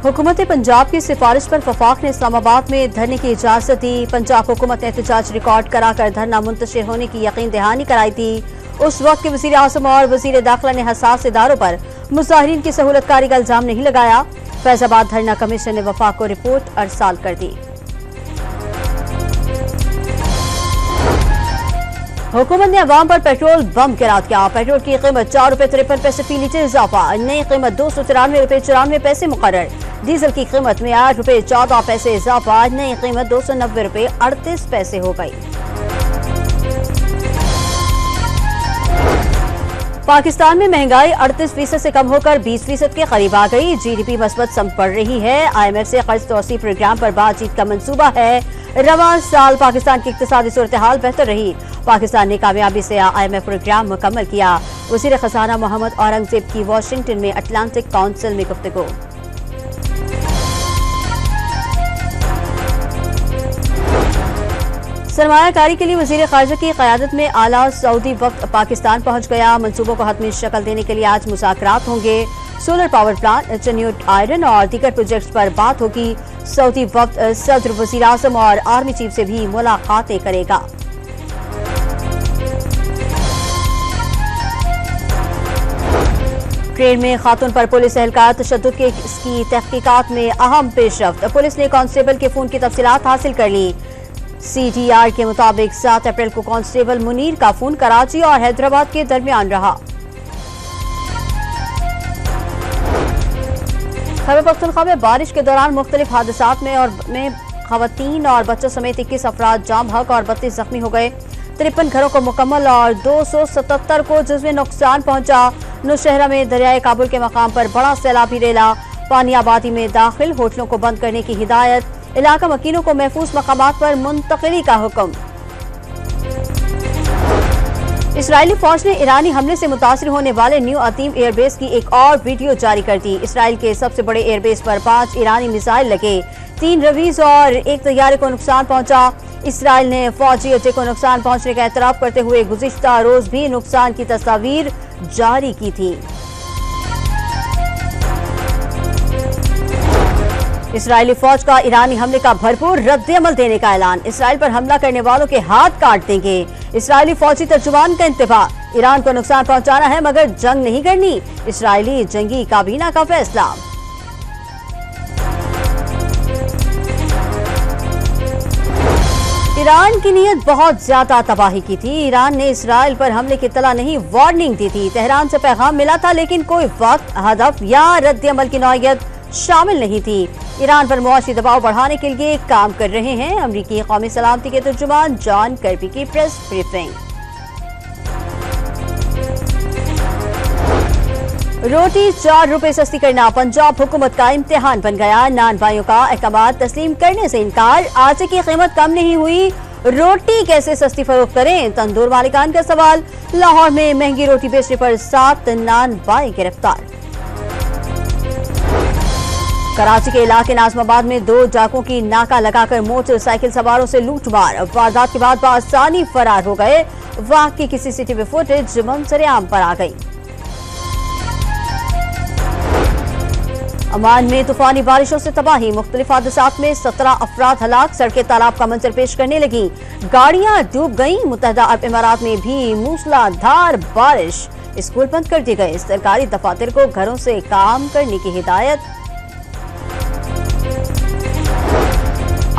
हुकूमत पंजाब की सिफारिश पर वफाक ने इस्लामाबाद में धरने की इजाजत दी। पंजाब हुकूमत ने एहतजाज रिकॉर्ड कराकर धरना मुंतशिर होने की यकीन दहानी कराई थी। उस वक्त के वज़ीर आज़म और वज़ीर दाखिला ने हसास इदारों पर मुजाहिरीन की सहूलतकारी का इल्जाम नहीं लगाया। फैजाबाद धरना कमीशन ने वफाक को रिपोर्ट अरसाल कर दी। हुकूमत ने अवाम पर पेट्रोल बम गिरा दिया। पेट्रोल की कीमत ₹4.53 फी लीटर इजाफा, नई कीमत ₹293.94 मुकर्रर। डीजल की कीमत में ₹8.14 इजाफा, नई कीमत ₹290.38 हो गई। पाकिस्तान में महंगाई 38% से कम होकर 20% के करीब आ गई। GDP मस्बत सम बढ़ रही है। IMF से कर्ज तोसी प्रोग्राम पर बातचीत का मंसूबा है। रवां साल पाकिस्तान की इक्तिसादी सूरत हाल बेहतर रही। पाकिस्तान ने कामयाबी से IMF प्रोग्राम मुकम्मल किया। वज़ीर खजाना मोहम्मद औरंगजेब की वाशिंगटन में अटलांटिक काउंसिल में गुफ्तगू। सरमायाकारी के लिए वज़ीर ख़ारिजा की क़यादत में आला सऊदी वक्त पाकिस्तान पहुंच गया। मंसूबों को हतमी शक्ल देने के लिए आज मुज़ाकरात होंगे। सोलर पावर प्लांट, चन्यूट आयरन और दीगर प्रोजेक्ट्स पर बात होगी। सऊदी वक्त सदर, वज़ीर आज़म और आर्मी चीफ से भी मुलाकातें करेगा। ट्रेन में खातून पर पुलिस एहलकार तशद्दुद की तहकीकात में अहम पेशरफ्त। पुलिस ने कांस्टेबल के फोन की तफसीलात हासिल कर ली। CTR के मुताबिक 7 अप्रैल को कांस्टेबल मुनीर का फोन कराची और हैदराबाद के दरमियान रहा। खैबर पख्तूनख्वा में बारिश के दौरान मुख्तलिफ हादसात में खवातीन और बच्चों समेत 21 अफराद जाम हक और 32 जख्मी हो गए। 53 घरों को मुकम्मल और 277 को जिसमें नुकसान पहुंचा। नौशहरा में दरियाए काबुल के मकाम पर बड़ा सैलाबी रेला। पानी आबादी में दाखिल, होटलों को बंद करने की हिदायत। इलाका मकीनों को महफूज मकामात पर मुंतकिली का हुक्म। इसराइली फौज ने ईरानी हमले से मुतासिर होने वाले न्यू अतीम एयरबेस की एक और वीडियो जारी कर दी। इसराइल के सबसे बड़े एयरबेस पर 5 ईरानी मिसाइल लगे। 3 रवीज और 1 तैयारे को नुकसान पहुंचा। इसराइल ने फौजी अड्डे को नुकसान पहुंचने का एतराफ करते हुए गुज़िश्ता रोज भी नुकसान की तस्वीर जारी की थी। इसराइली फौज का ईरानी हमले का भरपूर रद्द-ए-अमल देने का ऐलान। इसराइल पर हमला करने वालों के हाथ काट देंगे। इसराइली फौजी तर्जुमान का इंतबाह। ईरान को नुकसान पहुंचाना है मगर जंग नहीं करनी। इसराइली जंगी काबीना का फैसला। ईरान की नीयत बहुत ज्यादा तबाही की थी। ईरान ने इसराइल पर हमले की इत्तला नहीं, वार्निंग दी थी। तेहरान से पैगाम मिला था लेकिन कोई वक्त, हदफ या रद्द-ए-अमल की नौयत शामिल नहीं थी। ईरान पर मुआशी दबाव बढ़ाने के लिए काम कर रहे हैं। अमरीकी कौमी सलामती के तर्जुमान जॉन कर्बी की प्रेस ब्रीफिंग। रोटी 4 रुपए सस्ती करना पंजाब हुकूमत का इम्तिहान बन गया। नान भाइयों का अहकाम तस्लीम करने से इनकार। आटे की कीमत कम नहीं हुई, रोटी कैसे सस्ती फरोख्त करें? तंदूर मालिकान का सवाल। लाहौर में महंगी रोटी बेचने पर 7 नान भाई गिरफ्तार। कराची के इलाके नाजमाबाद में 2 डाकुओं की नाका लगाकर मोटरसाइकिल सवारों से लूटमार। वारदात के बाद बआसानी फरार हो गए। वाक़ई की CCTV फुटेज मंजर-ए-आम पर आ गई। अमान में तूफानी बारिशों से तबाही। मुख्तलिफ हादसात में 17 अफराद हलाक। सड़कें तालाब का मंजर पेश करने लगी। गाड़ियां डूब गईं। मुत्तहदा अरब इमारात में भी मूसलाधार बारिश। स्कूल बंद कर दिए गए। सरकारी दफातर को घरों से काम करने की हिदायत।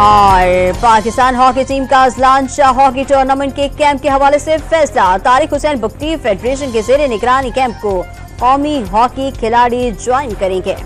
और पाकिस्तान हॉकी टीम का अजलान शाह हॉकी टूर्नामेंट के कैंप के हवाले से फैसला। तारिक हुसैन बुख्ती फेडरेशन के ज़ेरे निगरानी कैंप को कौमी हॉकी खिलाड़ी ज्वाइन करेंगे।